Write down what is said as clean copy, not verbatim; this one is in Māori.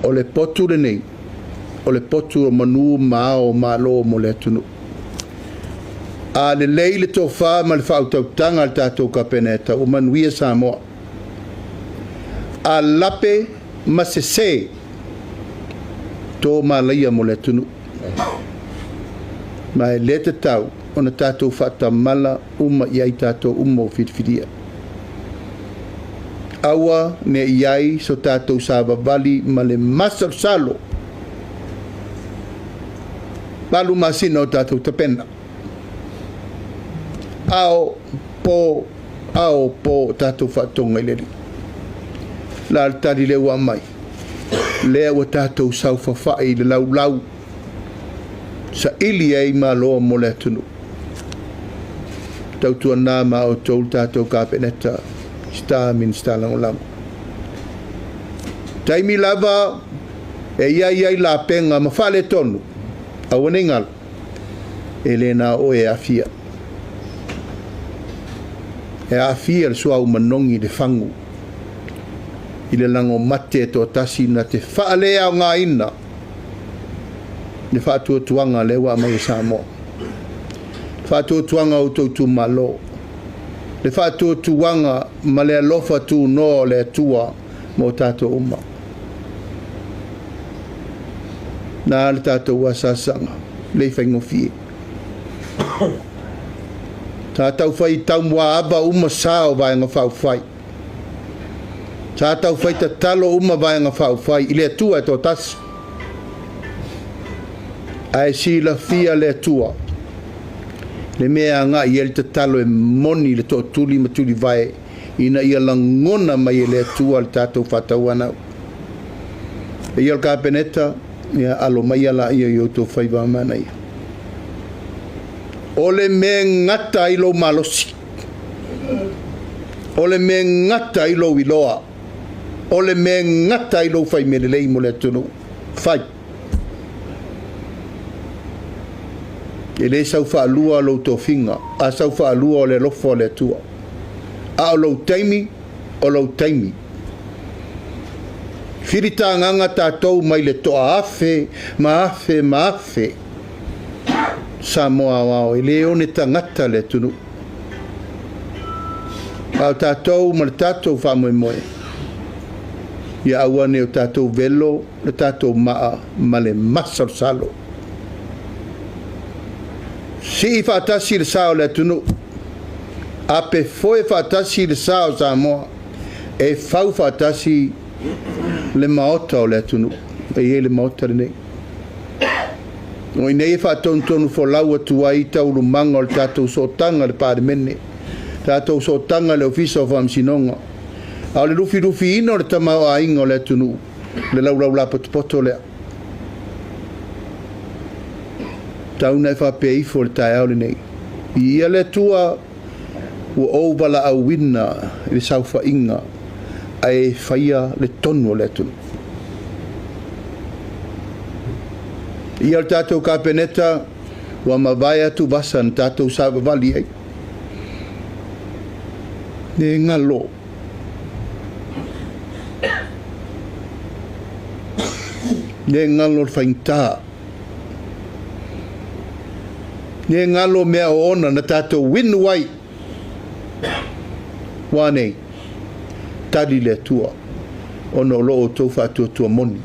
o le potu le nei, o le potu o manu mao malo mo le tunu. A le lei le tofa ma le whautautanga al tātou Kapeneta o manuia Samoa. A lape ma se tō malaia mo le tunu. Ma e le te tau o na tātou whata mala uma iai tātou uma o whitwhiria. Awa ne iai so tātou sāwawali ma le masar salo. Palu masina o tātou tapena. Ao po tātou whatonga ileri. La tari le ua mai. Lea wa tātou sau whawhai le lau. Sa ili ei ma loa mo le tunu. Tautua nā ma o tōu tātou Kapeneta. Sta min sta langolango. Taimi lava e iai la penga ma whale tonu. Awane ngal. E le nā o e afia. E afia le sua umanongi le whangu. I le lango mate to tasi na te whaalea o ngā ina. Ne whātua tuanga lewa mai Samoa. Whātua tuanga o tautu malo. Le whātua tuanga ma le alofa tu no le tua mo tātou uma. Nā le tātou wasasanga. Le whaingofi. Tātou whai tau mua aba uma sao vai ngā whau whai. Tātou whai ta talo uma vai ngā whau whai. I le tua e tō tasi. Ai si la fia le tua. Le mea ngā i ele te talo e moni le tō tuli ma tuli vai. Ina ia langona mai le tua le tātou whatau anau. E ia Kapeneta, ia alo mai ala ia i o tō whai wa mana ia. Ole me ngata ilo malosi. Ole me ngata ilo iloa. Ole me ngata ilo whai melelei mo le tunu. Whai. E le sau whaalua lo tō whinga. A sau whaalua o le lofo le tua. A o lo taimi, o lo taimi. Whirita nganga tātou mai le toa afe, ma afe. Samoa wao, e le one tangata le tunu. Au tātou ma le tātou whamoe moe. Ia awane o tātou velo, le tātou maa, ma le masar salo. Si i whaatasi le sao le tunu. A pe foe whaatasi le sao Samoa. E whau whaatasi le maota o le tunu. E le maota le nei. O nei e whaatontonu fo lau atu ai tauru manga o le tātou sotanga le pāremene. Tātou sotanga le ofisa o whamsinonga. A le rufi ino le tamau a inga o le tunu. Le lau la poto lea. Tauna e whapeifo le tae au le nei. Ia le tua ua oubala au wina le saufa inga a e whaia le tonu o le tunu. Ia le tātou Kapeneta ua mawai atu basa na tātou sāwawali ai. Ne ngalo. Ne ngalo le whaintaa. Ne ngalo mea o ona na tātou winu wai. Wānei, tari le tua. Ono loo tau whātua tua moni.